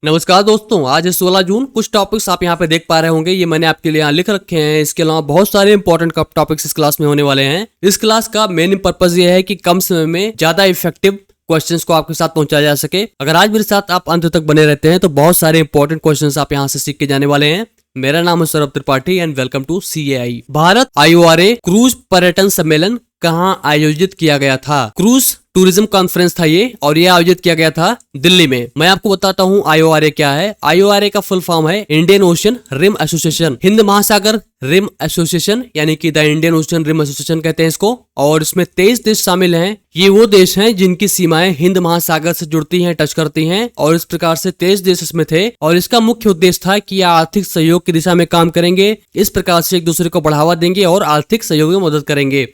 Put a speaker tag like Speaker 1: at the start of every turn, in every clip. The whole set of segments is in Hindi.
Speaker 1: नमस्कार दोस्तों, आज है 16 जून। कुछ टॉपिक्स आप यहाँ पे देख पा रहे होंगे, ये मैंने आपके लिए यहाँ लिख रखे हैं। इसके अलावा बहुत सारे इंपॉर्टेंट टॉपिक्स इस क्लास में होने वाले हैं। इस क्लास का मेन पर्पज ये है कि कम समय में ज्यादा इफेक्टिव क्वेश्चंस को आपके साथ पहुंचाया जा सके। अगर आज मेरे साथ आप अंत तक बने रहते हैं तो बहुत सारे इंपॉर्टेंट क्वेश्चंस आप यहाँ से सीख के जाने वाले हैं। मेरा नाम है Saurabh Tripathi and welcome to CAI। Bharat IORA cruise पर्यटन सम्मेलन कहाँ आयोजित किया गया था? क्रूज टूरिज्म कॉन्फ्रेंस था ये, और ये आयोजित किया गया था दिल्ली में। मैं आपको बताता हूँ IORA क्या है। IORA का फुल फॉर्म है Indian Ocean Rim Association, Hind महासागर रिम एसोसिएशन, यानी कि the Indian Ocean Rim Association कहते हैं इसको। और इसमें 23 देश शामिल हैं। ये वो देश हैं जिनकी सीमाएं हिंद महासागर से जुड़ती हैं, टच करती हैं, और इस प्रकार से 23 देश इसमें थे। और इसका मुख्य उद्देश्य था कि आर्थिक सहयोग की दिशा में काम करेंगे, इस प्रकार से एक दूसरे को बढ़ावा देंगे और आर्थिक सहयोग में मदद करेंगे।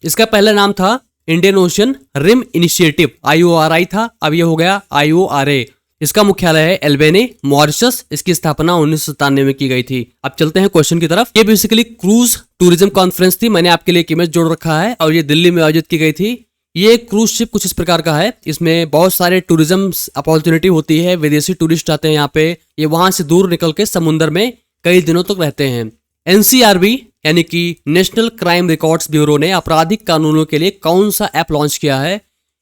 Speaker 1: इसका पहला नाम था Indian Ocean Rim Initiative, IORI था, अब ये हो गया IORA। इसका मुख्यालय है एल्बेनी, मॉरिशस। इसकी स्थापना 1997 में की गई थी। अब चलते हैं क्वेश्चन की तरफ। ये बेसिकली क्रूज टूरिज्म कॉन्फ्रेंस थी। मैंने आपके लिए एक इमेज जोड़ रखा है, और ये दिल्ली में आयोजित की गई थी। ये क्रूज शिप कुछ इस प्रकार का है। इसमें बहुत सारे टूरिज्म अपॉर्चुनिटी होती है। विदेशी टूरिस्ट आते हैं यहाँ पे, ये वहां से दूर निकल के समुद्र में कई दिनों तक रहते हैं। NCRB यानी कि नेशनल क्राइम रिकॉर्ड्स ब्यूरो ने आपराधिक कानूनों के लिए कौन सा ऐप लॉन्च किया है?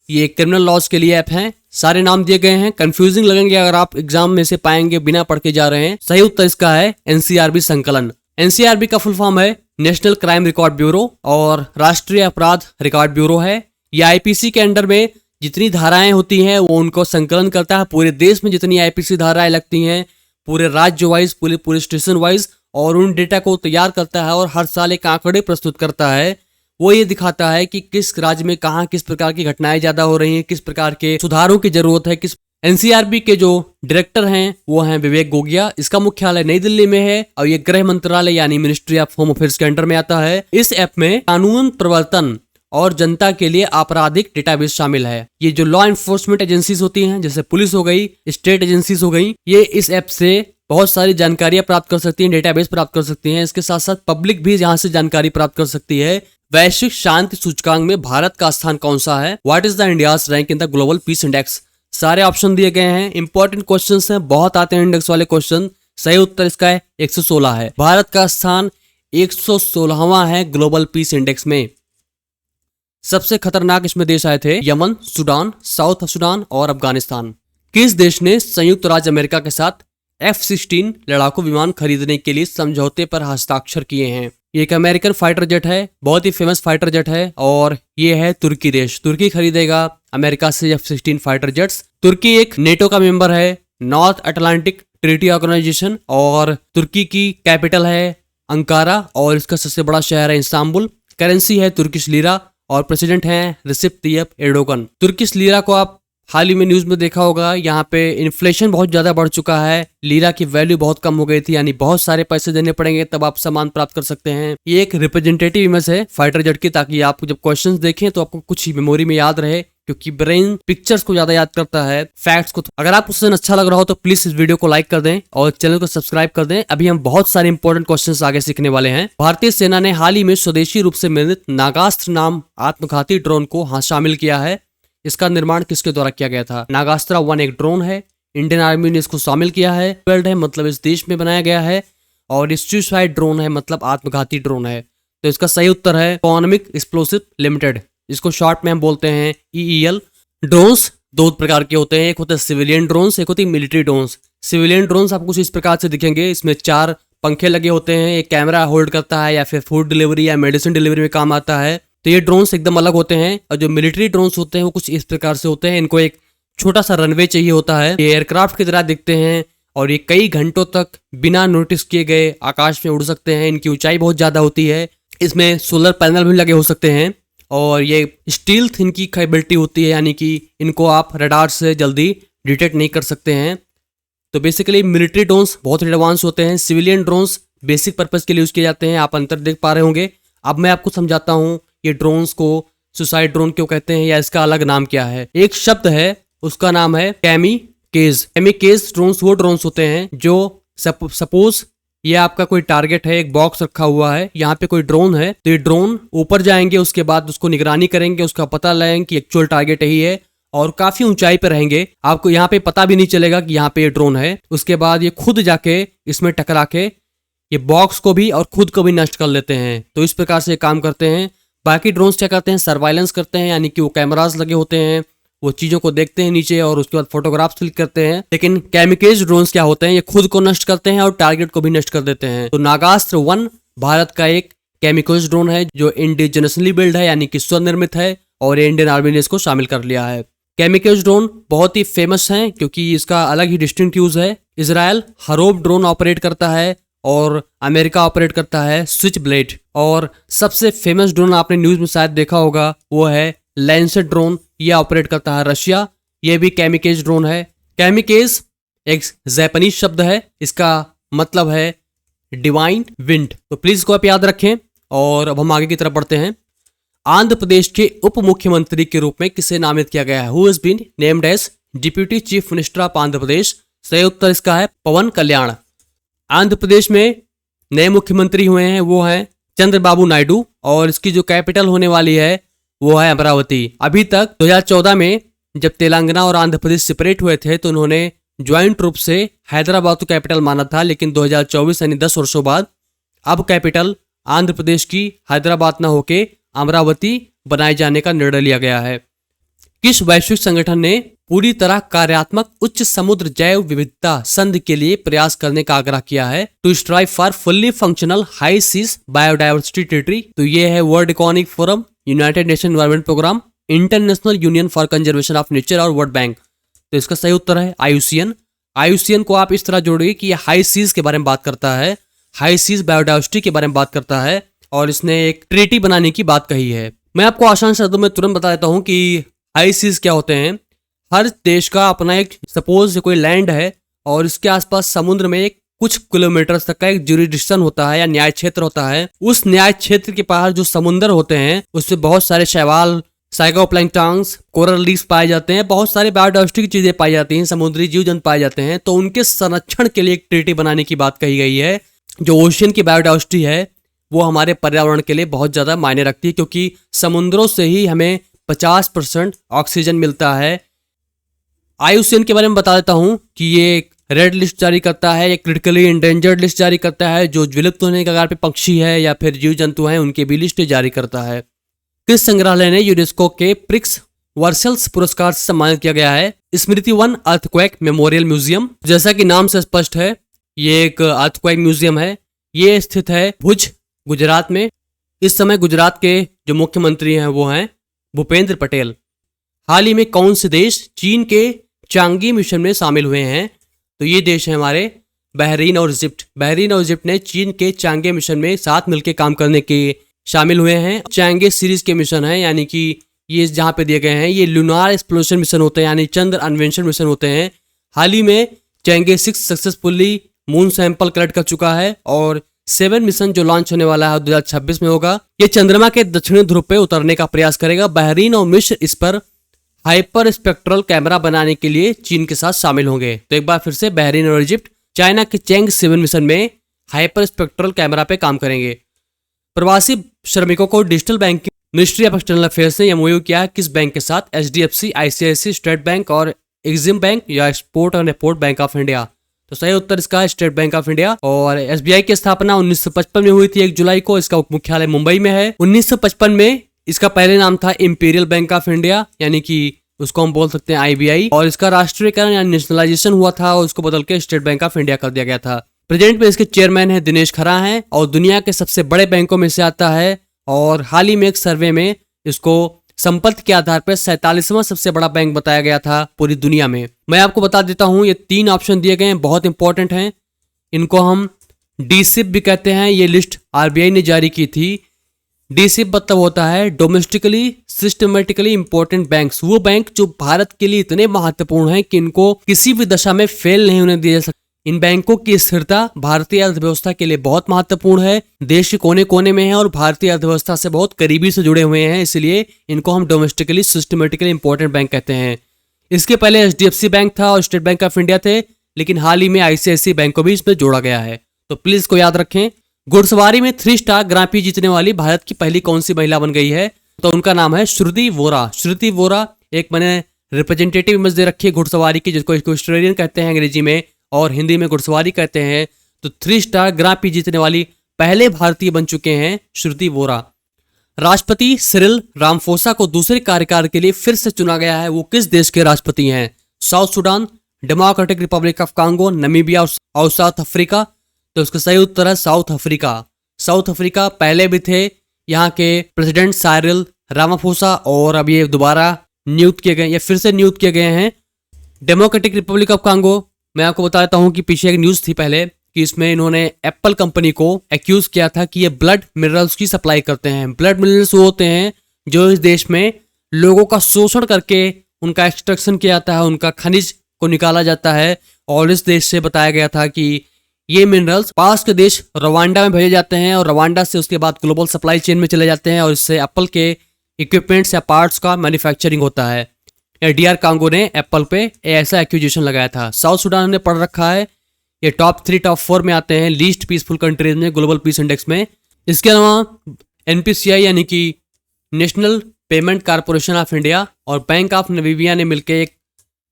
Speaker 1: ये क्रिमिनल लॉज के लिए ऐप है। सारे नाम दिए गए हैं, कंफ्यूजिंग लगेंगे अगर आप एग्जाम में से पाएंगे बिना पढ़ के जा रहे हैं। सही उत्तर इसका है NCRB संकलन। NCRB का फुल फॉर्म है नेशनल क्राइम रिकॉर्ड ब्यूरो, और राष्ट्रीय अपराध रिकॉर्ड ब्यूरो है। ये IPC के अंडर में जितनी धाराएं होती हैं वो उनको संकलन करता है। पूरे देश में जितनी IPC धाराएं लगती हैं, पूरे राज्य वाइज, पूरे स्टेशन वाइज, और उन डेटा को तैयार करता है और हर साल एक आंकड़े प्रस्तुत करता है। वो ये दिखाता है कि किस राज्य में कहाँ किस प्रकार की घटनाएं ज्यादा हो रही हैं, किस प्रकार के सुधारों की जरूरत है। NCRB के जो डायरेक्टर हैं वो हैं विवेक गोगिया। इसका मुख्यालय नई दिल्ली में है, और ये गृह मंत्रालय यानी मिनिस्ट्री ऑफ होम अफेयर्स के अंडर में आता है। इस ऐप में कानून प्रवर्तन और जनता के लिए आपराधिक डेटाबेस शामिल है। ये जो लॉ एनफोर्समेंट एजेंसीज होती हैं, जैसे पुलिस हो गई, स्टेट एजेंसीज हो गई, ये इस ऐप से बहुत सारी जानकारियां प्राप्त कर सकती हैं, डेटाबेस प्राप्त कर सकती हैं। इसके साथ साथ पब्लिक भी यहाँ से जानकारी प्राप्त कर सकती है। वैश्विक शांति सूचकांक में भारत का स्थान कौन सा है? What is the India's rank in the global peace index? सारे ऑप्शन दिए गए हैं। इंपॉर्टेंट क्वेश्चंस हैं, बहुत आते हैं इंडेक्स वाले क्वेश्चन। सही उत्तर इसका है 116 है। भारत का स्थान 116वां है ग्लोबल पीस इंडेक्स में। सबसे खतरनाक इसमें देश आए थे यमन, सूडान, साउथ सूडान और अफगानिस्तान। किस देश ने संयुक्त राज्य अमेरिका के साथ F-16 लड़ाकू विमान खरीदने के लिए समझौते पर हस्ताक्षर किए हैं? ये एक अमेरिकन फाइटर जेट है, बहुत ही फेमस फाइटर जेट है, और ये है तुर्की देश। तुर्की खरीदेगा अमेरिका से F-16 फाइटर जेट्स। तुर्की एक नेटो का मेंबर है, नॉर्थ अटलांटिक ट्रीटी ऑर्गेनाइजेशन, और तुर्की की कैपिटल है अंकारा, और इसका सबसे बड़ा शहर है इस्तांबुल। करेंसी है तुर्किश लीरा, और प्रेसिडेंट हैं रिसेप तैयप एर्डोगन। तुर्किश लीरा को आप हाल ही में न्यूज में देखा होगा, यहाँ पे इन्फ्लेशन बहुत ज्यादा बढ़ चुका है, लीरा की वैल्यू बहुत कम हो गई थी, यानी बहुत सारे पैसे देने पड़ेंगे तब आप सामान प्राप्त कर सकते हैं। ये एक रिप्रेजेंटेटिव इमेज है फाइटर जेट की, ताकि आप जब क्वेश्चंस देखें तो आपको कुछ ही मेमोरी में याद रहे, क्योंकि ब्रेन पिक्चर्स को ज्यादा याद करता है, फैक्ट्स को। अगर आपको क्वेश्चन अच्छा लग रहा हो तो प्लीज इस वीडियो को लाइक कर दें और चैनल को सब्सक्राइब कर दें। अभी हम बहुत सारे इंपॉर्टेंट क्वेश्चंस आगे सीखने वाले हैं। भारतीय सेना ने हाल ही में स्वदेशी रूप से निर्मित नागास्त्र नाम आत्मघाती ड्रोन को शामिल किया है। इसका निर्माण किसके द्वारा किया गया था? नागास्त्रा 1 एक ड्रोन है, इंडियन आर्मी ने इसको शामिल किया है। वर्ल्ड है मतलब इस देश में बनाया गया है, और सुसाइड ड्रोन है मतलब आत्मघाती ड्रोन है। तो इसका सही उत्तर है इकोनॉमिक एक्सप्लोसिव लिमिटेड, इसको शॉर्ट में हम बोलते हैं EEL। ड्रोन्स दो प्रकार के होते हैं, एक होते हैं सिविलियन ड्रोन्स, एक होती है मिलिट्री ड्रोन्स। सिविलियन ड्रोन्स आपको कुछ इस प्रकार से दिखेंगे। इसमें 4 पंखे लगे होते हैं, एक कैमरा होल्ड करता है, या फिर फूड डिलीवरी या मेडिसिन डिलीवरी में काम आता है। तो ये ड्रोन्स एकदम अलग होते हैं। और जो मिलिट्री ड्रोन्स होते हैं वो कुछ इस प्रकार से होते हैं। इनको एक छोटा सा रनवे चाहिए होता है, ये एयरक्राफ्ट की तरह दिखते हैं, और ये कई घंटों तक बिना नोटिस किए गए आकाश में उड़ सकते हैं। इनकी ऊंचाई बहुत ज्यादा होती है। इसमें सोलर पैनल भी लगे हो सकते हैं, और ये स्टील्थ इनकी कैपेबिलिटी होती है, यानी कि इनको आप रडार से जल्दी डिटेक्ट नहीं कर सकते हैं। तो बेसिकली मिलिट्री ड्रोन्स बहुत एडवांस होते हैं, सिविलियन ड्रोन्स बेसिक पर्पज के लिए यूज किए जाते हैं। आप अंतर देख पा रहे होंगे। अब मैं आपको समझाता हूँ ये ड्रोन्स को सुसाइड ड्रोन क्यों कहते हैं, या इसका अलग नाम क्या है। एक शब्द है, उसका नाम है कैमिकेज। कैमिकेज ड्रोन्स वो ड्रोन्स होते हैं जो सपोज ये आपका कोई टारगेट है, एक बॉक्स रखा हुआ है, यहाँ पे कोई ड्रोन है, तो ये ड्रोन ऊपर जाएंगे, उसके बाद उसको निगरानी करेंगे, उसका पता लगाएंगे कि एक्चुअल टारगेट यही है, और काफी ऊंचाई पे रहेंगे। आपको यहाँ पे पता भी नहीं चलेगा कि यहाँ पे ये ड्रोन है। उसके बाद ये खुद जाके इसमें टकरा के ये बॉक्स को भी और खुद को भी नष्ट कर लेते हैं। तो इस प्रकार से काम करते हैं। बाकी ड्रोन्स क्या करते हैं, सर्वाइलेंस करते हैं, यानी कि वो कैमरास लगे होते हैं, वो चीजों को देखते हैं नीचे और उसके बाद फोटोग्राफ्स क्लिक करते हैं। लेकिन कैमिकेज ड्रोन्स क्या होते हैं, ये खुद को नष्ट करते हैं और टारगेट को भी नष्ट कर देते हैं। तो नागास्त्र 1 भारत का एक कैमिकेज ड्रोन है जो इंडिजिनसली बिल्ड है, यानी कि स्वनिर्मित है, और इंडियन आर्मी ने इसको शामिल कर लिया है। कैमिकेज ड्रोन बहुत ही फेमस है क्योंकि इसका अलग ही डिस्टिंक्ट यूज है। इजराइल हरोब ड्रोन ऑपरेट करता है और अमेरिका ऑपरेट करता है स्विच ब्लेड। और सबसे फेमस ड्रोन आपने न्यूज में शायद देखा होगा वो है लैंसेट ड्रोन, ये ऑपरेट करता है रशिया। ये भी कैमिकेज ड्रोन है। कैमिकेज एक जापानीज शब्द है, इसका मतलब है डिवाइन विंड। तो प्लीज इसको आप याद रखें। और अब हम आगे की तरफ बढ़ते हैं। आंध्र प्रदेश के उप मुख्यमंत्री के रूप में किसे नामित किया गया है? Who has been named as deputy chief minister of Andhra Pradesh? सही उत्तर इसका है पवन कल्याण। आंध्र प्रदेश में नए मुख्यमंत्री हुए हैं वो हैं चंद्रबाबू नायडू, और इसकी जो कैपिटल होने वाली है वो है अमरावती। अभी तक 2014 में जब तेलंगाना और आंध्र प्रदेश सेपरेट हुए थे तो उन्होंने ज्वाइंट रूप से हैदराबाद को कैपिटल माना था, लेकिन 2024 यानी 10 वर्षों बाद अब कैपिटल आंध्र प्रदेश की हैदराबाद न होके अमरावती बनाए जाने का निर्णय लिया गया है। किस वैश्विक संगठन ने पूरी तरह कार्यात्मक उच्च समुद्र जैव विविधता संधि के लिए प्रयास करने का आग्रह किया है? To strive for fully functional high seas biodiversity territory. तो ये है World Economic Forum, United Nation Environment Programme, International Union for Conservation of Nature और वर्ल्ड बैंक। तो इसका सही उत्तर है आईयूसीएन। आईयूसीएन को आप इस तरह जोड़िए कि ये हाई सीज के बारे में बात करता है, हाई सीज बायोडाइवर्सिटी के बारे में बात करता है, और इसने एक ट्रीटी बनाने की बात कही है। मैं आपको आसान शब्दों में तुरंत बता देता हूं कि हाई सीज क्या होते हैं। हर देश का अपना एक, सपोज कोई लैंड है और इसके आसपास समुद्र में एक कुछ किलोमीटर तक का एक ज्यूरिडिक्शन होता है या न्याय क्षेत्र होता है। उस न्याय क्षेत्र के पास जो समुद्र होते हैं उसमें बहुत सारे शैवाल, साइकोप्लैंक्टन्स, कोरल रीफ्स पाए जाते हैं, बहुत सारे बायोडाइवर्सिटी की चीजें पाई जाती हैं, समुद्री जीव जंतु पाए जाते हैं। तो उनके संरक्षण के लिए एक ट्रीटी बनाने की बात कही गई है। जो ओशियन की बायोडाइवर्सिटी है वो हमारे पर्यावरण के लिए बहुत ज्यादा मायने रखती है, क्योंकि समुद्रों से ही हमें 50% ऑक्सीजन मिलता है। आईयूसीएन के बारे में बता देता हूं कि ये एक रेड लिस्ट जारी करता है, एक क्रिटिकली इंडेंजर्ड लिस्ट जारी करता है, जो विलुप्त होने के कगार पे पक्षी है या फिर जीव जंतु हैं उनकी भी लिस्ट जारी करता है। किस संग्रहालय ने यूनेस्को के प्रिक्स वर्सेल्स पुरस्कार से सम्मानित किया गया है? स्मृति वन अर्थक्वेक मेमोरियल म्यूजियम। जैसा कि नाम से स्पष्ट है ये एक अर्थक्वेक म्यूजियम है। ये स्थित है भुज, गुजरात में। इस समय गुजरात के जो मुख्यमंत्री हैं वो हैं भूपेंद्र पटेल। हाल ही में कौन से देश चीन के चांगी मिशन में शामिल हुए हैं? तो ये देश है हमारे बहरीन और इजिप्ट। बहरीन और इजिप्ट ने चीन के चांगे मिशन में साथ मिलकर काम करने के शामिल हुए हैं। चांगे सीरीज के मिशन है, यानी कि ये जहाँ पे दिए गए हैं ये लूनार एक्सप्लोरेशन मिशन होते हैं, यानी चंद्र अन्वेषण मिशन होते हैं। हाल ही में चांगे 6 सक्सेसफुली मून सैंपल कलेक्ट कर चुका है, और 7 मिशन जो लॉन्च होने वाला है 2026 में होगा, ये चंद्रमा के दक्षिणी ध्रुव पे उतरने का प्रयास करेगा। बहरीन और मिस्र इस पर हाइपर स्पेक्ट्रल कैमरा बनाने के लिए चीन के साथ शामिल होंगे। तो एक बार फिर से बहरीन और इजिप्ट चाइना के चैंग 7 मिशन में हाइपर स्पेक्ट्रल कैमरा पे काम करेंगे। प्रवासी श्रमिकों को digital banking ministry of external affairs ने एमओयू किया किस बैंक के साथ? एचडीएफसी, आईसीआईसी, स्टेट बैंक और एक्सिम बैंक या एक्सपोर्ट और इंपोर्ट बैंक ऑफ इंडिया। तो सही उत्तर इसका है स्टेट बैंक ऑफ इंडिया। और एसबीआई की स्थापना 1955 में हुई थी 1 जुलाई को। इसका मुख्यालय मुंबई में है। 1955 में इसका पहले नाम था इंपीरियल बैंक ऑफ इंडिया, यानी कि उसको हम बोल सकते हैं आईबीआई, और इसका राष्ट्रीयकरण या नेशनलाइजेशन हुआ था और उसको बदल के स्टेट बैंक ऑफ इंडिया कर दिया गया था। प्रेजेंट में इसके चेयरमैन है दिनेश खरा हैं, और दुनिया के सबसे बड़े बैंकों में से आता है। और हाल ही में एक सर्वे में इसको संपत्ति के आधार पर 47वां सबसे बड़ा बैंक बताया गया था पूरी दुनिया में। मैं आपको बता देता हूं ये 3 ऑप्शन दिए गए हैं, बहुत इंपॉर्टेंट हैं। इनको हम डीसिप भी कहते हैं। ये लिस्ट आरबीआई ने जारी की थी। डीसिप मतलब होता है डोमेस्टिकली सिस्टमेटिकली इंपॉर्टेंट बैंक्स। वो बैंक जो भारत के लिए इतने महत्वपूर्ण हैं कि इनको किसी भी दशा में फेल नहीं होने दिया जा सकता। इन बैंकों की स्थिरता भारतीय अर्थव्यवस्था के लिए बहुत महत्वपूर्ण है। देश के कोने कोने में है और भारतीय अर्थव्यवस्था से बहुत करीबी से जुड़े हुए हैं, इसलिए इनको हम डोमेस्टिकली सिस्टमेटिकली इंपॉर्टेंट बैंक कहते हैं। इसके पहले एचडीएफसी बैंक था और स्टेट बैंक ऑफ इंडिया थे, लेकिन हाल ही में आईसीआईसी बैंक को भी इसमें जोड़ा गया है। तो प्लीज इसको याद रखें। घुड़सवारी में 3 स्टार ग्रां प्री जीतने वाली भारत की पहली कौन सी महिला बन गई है? तो उनका नाम है श्रुति वोरा। श्रुति वोरा एक मैंने रिप्रेजेंटेटिव इमेज दे रखी है घुड़सवारी की, जिसको इक्वेस्ट्रियन कहते हैं अंग्रेजी में और हिंदी में घुड़सवारी कहते हैं। तो 3 स्टार ग्रां प्री जीतने वाली पहले भारतीय बन चुके हैं श्रुति वोरा। राष्ट्रपति सिरिल रामफोसा को दूसरे कार्यकाल के लिए फिर से चुना गया है। वो किस देश के राष्ट्रपति हैं? South Sudan, democratic Republic of Congo, Namibia और साउथ अफ्रीका। तो उसका सही उत्तर है साउथ अफ्रीका। साउथ अफ्रीका पहले भी थे यहाँ के प्रेसिडेंट साइरिल रामाफोसा और अब ये दोबारा नियुक्त किए गए या फिर से नियुक्त किए गए हैं। डेमोक्रेटिक रिपब्लिक ऑफ कांगो, मैं आपको बता देता हूँ कि पीछे एक न्यूज़ थी पहले कि इसमें इन्होंने एप्पल कंपनी को एक्यूज किया था कि ये ब्लड मिनरल्स की सप्लाई करते हैं। ब्लड मिनरल्स वो होते हैं जो इस देश में लोगों का शोषण करके उनका एक्सट्रैक्शन किया जाता है, उनका खनिज को निकाला जाता है। और इस देश से बताया गया था कि ये मिनरल्स पास के देश रवांडा में भेजे जाते हैं और रवांडा से उसके बाद ग्लोबल सप्लाई चेन में चले जाते हैं और इससे एप्पल के इक्विपमेंट्स या पार्ट्स का मैन्युफैक्चरिंग होता है। डीआर कांगो ने एप्पल पे ऐसा एक्यूजेशन लगाया था। साउथ सुडान ने पढ़ रखा है, ये टॉप 3 टॉप 4 में आते हैं लीस्ट पीसफुल कंट्रीज में ग्लोबल पीस इंडेक्स में। इसके अलावा एनपीसीआई यानी कि national payment corporation of India और बैंक ऑफ नमीबिया ने मिलकर एक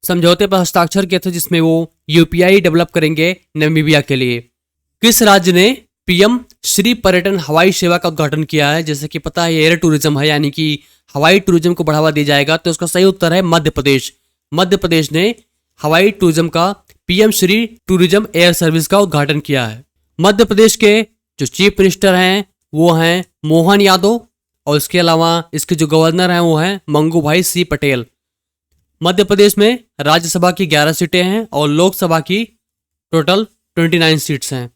Speaker 1: समझौते पर हस्ताक्षर किए थे जिसमें वो यूपीआई डेवलप करेंगे नमीबिया के लिए। किस राज्य ने पीएम श्री पर्यटन हवाई सेवा का उद्घाटन किया है? जैसे कि पता है एयर टूरिज्म है, यानी कि हवाई टूरिज्म को बढ़ावा दिया जाएगा। तो उसका सही उत्तर है मध्य प्रदेश। मध्य प्रदेश ने हवाई टूरिज्म का PM Shri tourism air service का उद्घाटन किया है। मध्य प्रदेश के जो चीफ मिनिस्टर हैं वो हैं मोहन यादव और इसके अलावा इसके जो गवर्नर हैं वो हैं मंगू भाई सी पटेल। मध्य प्रदेश में राज्यसभा की 11 सीटें हैं और लोकसभा की टोटल 29 सीट्स हैं।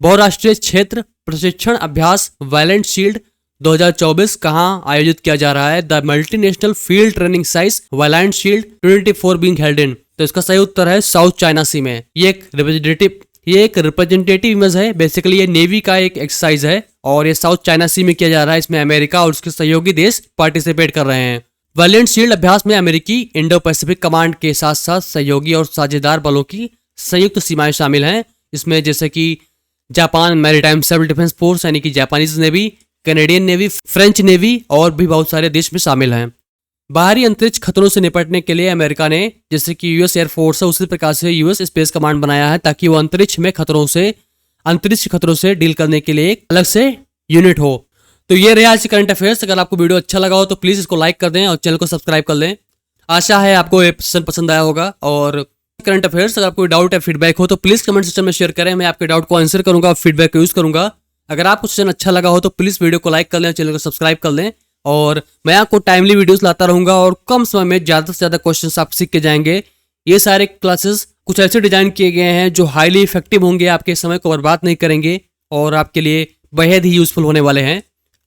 Speaker 1: बहुराष्ट्रीय क्षेत्र प्रशिक्षण अभ्यास वैलेंट शील्ड 2024 कहां आयोजित किया जा रहा है? The multinational field training size Valiant Shield 24 being held in. तो इसका सही उत्तर है साउथ चाइना सी में। ये एक रिप्रेजेंटेटिव इमेज है। बेसिकली ये नेवी का एक एक्सरसाइज है और ये साउथ चाइना सी में किया जा रहा है। इसमें अमेरिका और उसके सहयोगी देश पार्टिसिपेट कर रहे हैं। वैलेंट शील्ड अभ्यास में अमेरिकी इंडो पैसिफिक कमांड के साथ साथ सहयोगी और साझेदार बलों की संयुक्त सीमाएं शामिल हैं। इसमें जैसे कि Japan Maritime Civil Defence Force यानी कि Japanese navy, Canadian navy, French navy और भी बहुत सारे देश में शामिल हैं। बाहरी अंतरिक्ष खतरों से निपटने के लिए अमेरिका ने जैसे कि यूएस एयरफोर्स है उसी प्रकार से यूएस स्पेस कमांड बनाया है ताकि वो अंतरिक्ष खतरों से डील करने के लिए एक अलग से यूनिट हो। तो ये रहे आज के करंट अफेयर्स। अगर आपको वीडियो अच्छा लगा हो तो प्लीज इसको लाइक कर दें और चैनल को सब्सक्राइब कर लें। आशा है आपको ये पसंद आया होगा। और करंट अफेयर्स अगर कोई डाउट या फीडबैक हो तो प्लीज कमेंट सेक्शन में शेयर करें। मैं आपके डाउट को आंसर करूंगा और फीडबैक यूज करूंगा। अगर आपको सेशन अच्छा लगा हो तो प्लीज वीडियो को लाइक कर लें, चैनल को सब्सक्राइब कर लें। और मैं आपको टाइमली वीडियोस लाता रहूंगा और कम समय में ज्यादा से ज्यादा क्वेश्चंस आप सीख के जाएंगे। ये सारे क्लासेस कुछ ऐसे डिजाइन किए गए हैं जो हाईली इफेक्टिव होंगे, आपके समय को बर्बाद नहीं करेंगे और आपके लिए बेहद ही यूजफुल होने वाले हैं।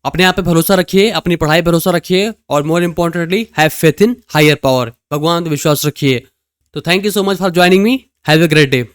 Speaker 1: अपने आप पे भरोसा रखिए, अपनी पढ़ाई पे भरोसा रखिए और more importantly have faith in higher power. भगवान पे विश्वास रखिए। तो thank you so much for joining me. Have a great day.